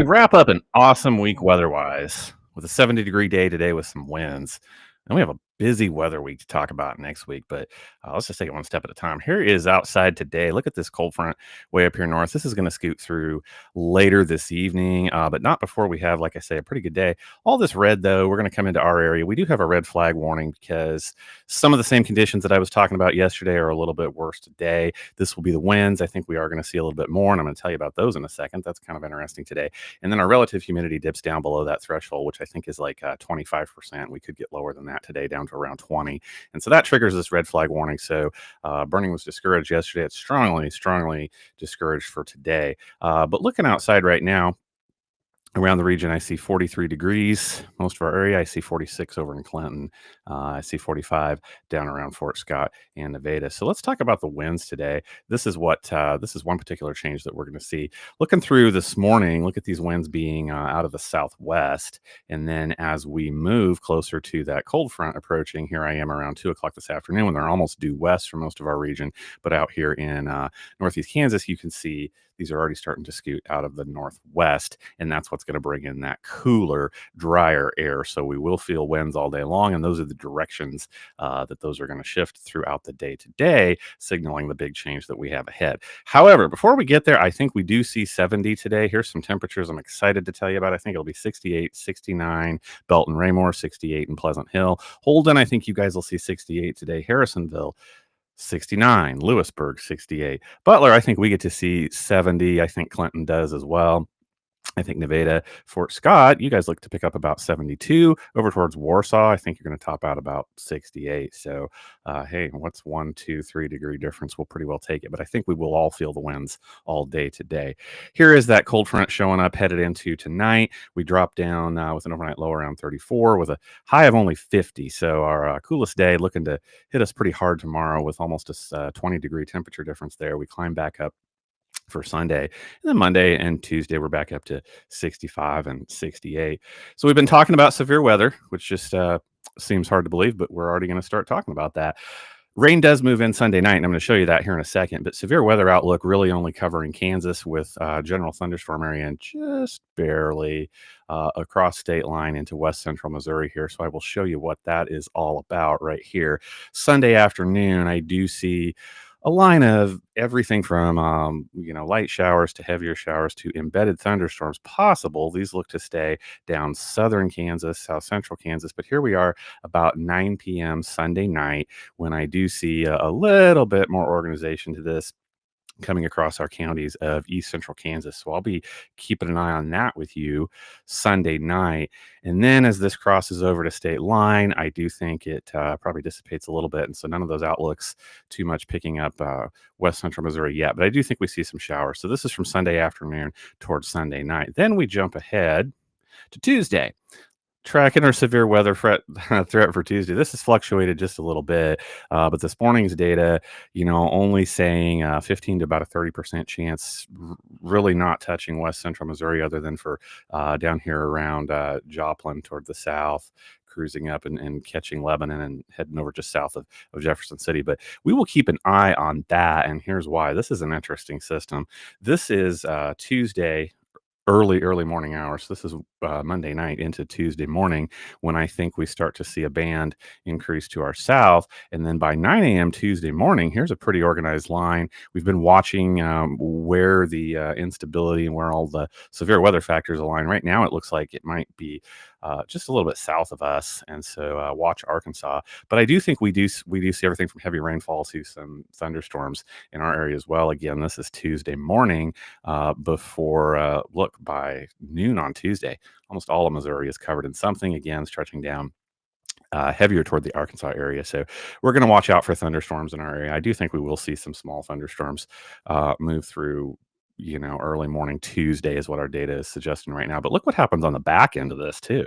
we wrap up an awesome week weather-wise with a 70-degree day today with some winds. And we have a busy weather week to talk about next week, but let's just take it one step at a time. Here is outside today. Look at this cold front way up here north. This is going to scoot through later this evening, but not before we have, like I say, a pretty good day. All this red, though, we're going to come into our area. We do have a red flag warning because some of the same conditions that I was talking about yesterday are a little bit worse today. This will be the winds. I think we are going to see a little bit more, and I'm going to tell you about those in a second. That's kind of interesting today. And then our relative humidity dips down below that threshold, which I think is like 25%. We could get lower than that today, down to around 20. And so that triggers this red flag warning. So burning was discouraged yesterday. It's strongly discouraged for today. But looking outside right now, around the region, I see 43 degrees. Most of our area, I see 46 over in Clinton. I see 45 down around Fort Scott and Nevada. So let's talk about the winds today. This is one particular change that we're going to see. Looking through this morning, look at these winds being out of the southwest. And then as we move closer to that cold front approaching, here I am around 2 o'clock this afternoon when they're almost due west for most of our region. But out here in northeast Kansas, you can see these are already starting to scoot out of the northwest, and that's what's going to bring in that cooler, drier air. So we will feel winds all day long, and those are the directions that those are going to shift throughout the day today, signaling the big change that we have ahead. However, before we get there, I think we do see 70 today. Here's some temperatures I'm excited to tell you about. I think it'll be 68, 69, Belton Raymore, 68 in Pleasant Hill. Holden, I think you guys will see 68 today. Harrisonville, 69, Lewisburg, 68. Butler, I think we get to see 70. I think Clinton does as well. I think Nevada, Fort Scott, you guys look to pick up about 72. Over towards Warsaw, I think you're going to top out about 68. So, hey, what's 1, 2, 3 degree difference? We'll pretty well take it. But I think we will all feel the winds all day today. Here is that cold front showing up, headed into tonight. We drop down with an overnight low around 34 with a high of only 50. So our coolest day looking to hit us pretty hard tomorrow with almost a 20-degree temperature difference there. We climb back up for Sunday, and then Monday and Tuesday we're back up to 65 and 68. So we've been talking about severe weather, which just seems hard to believe, but we're already going to start talking about that. Rain does move in Sunday night, and I'm going to show you that here in a second, but severe weather outlook really only covering Kansas with general thunderstorm area and just barely across state line into west central Missouri here. So I will show you what that is all about right here. Sunday afternoon, I do see a line of everything from light showers to heavier showers to embedded thunderstorms possible. These look to stay down southern Kansas, south central Kansas. But here we are about 9 p.m. Sunday night when I do see a little bit more organization to this coming across our counties of east central Kansas. So I'll be keeping an eye on that with you Sunday night. And then as this crosses over to state line, I do think it probably dissipates a little bit. And so none of those outlooks too much picking up west central Missouri yet. But I do think we see some showers. So this is from Sunday afternoon towards Sunday night. Then we jump ahead to Tuesday. Tracking our severe weather threat for Tuesday. This has fluctuated just a little bit, but this morning's data, only saying 15 to about a 30% chance, really not touching west central Missouri other than for down here around Joplin toward the south, cruising up and catching Lebanon and heading over just south of Jefferson City. But we will keep an eye on that, and here's why. This is an interesting system. This is Tuesday, early morning hours. This is Monday night into Tuesday morning when I think we start to see a band increase to our south. And then by 9 a.m. Tuesday morning, here's a pretty organized line. We've been watching where the instability and where all the severe weather factors align. Right now, it looks like it might be just a little bit south of us, and so watch Arkansas. But I do think we do see everything from heavy rainfall to some thunderstorms in our area as well. Again, this is Tuesday morning. Before by noon on Tuesday, almost all of Missouri is covered in something. Again, stretching down heavier toward the Arkansas area. So we're going to watch out for thunderstorms in our area. I do think we will see some small thunderstorms move through early morning Tuesday is what our data is suggesting right now. But look what happens on the back end of this too,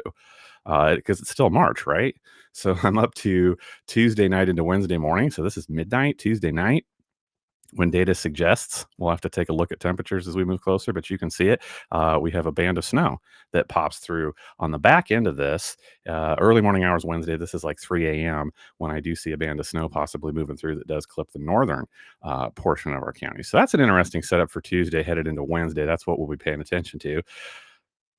because it's still March, right? So I'm up to Tuesday night into Wednesday morning. So this is midnight Tuesday night. When data suggests, we'll have to take a look at temperatures as we move closer, but you can see it. We have a band of snow that pops through on the back end of this. Early morning hours Wednesday, this is like 3 a.m. when I do see a band of snow possibly moving through that does clip the northern portion of our county. So that's an interesting setup for Tuesday headed into Wednesday. That's what we'll be paying attention to.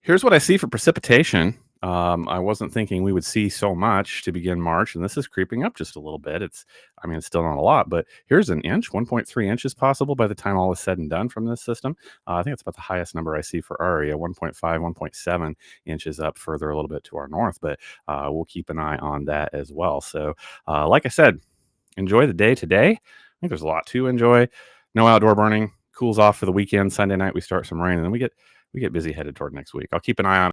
Here's what I see for precipitation. I wasn't thinking we would see so much to begin March, and this is creeping up just a little bit. I mean, it's still not a lot, but here's an inch, 1.3 inches possible by the time all is said and done from this system. I think it's about the highest number I see for our area, 1.5, 1.7 inches up further a little bit to our north, but we'll keep an eye on that as well. So, like I said, enjoy the day today. I think there's a lot to enjoy. No outdoor burning. Cools off for the weekend. Sunday night we start some rain, and then we get busy headed toward next week. I'll keep an eye on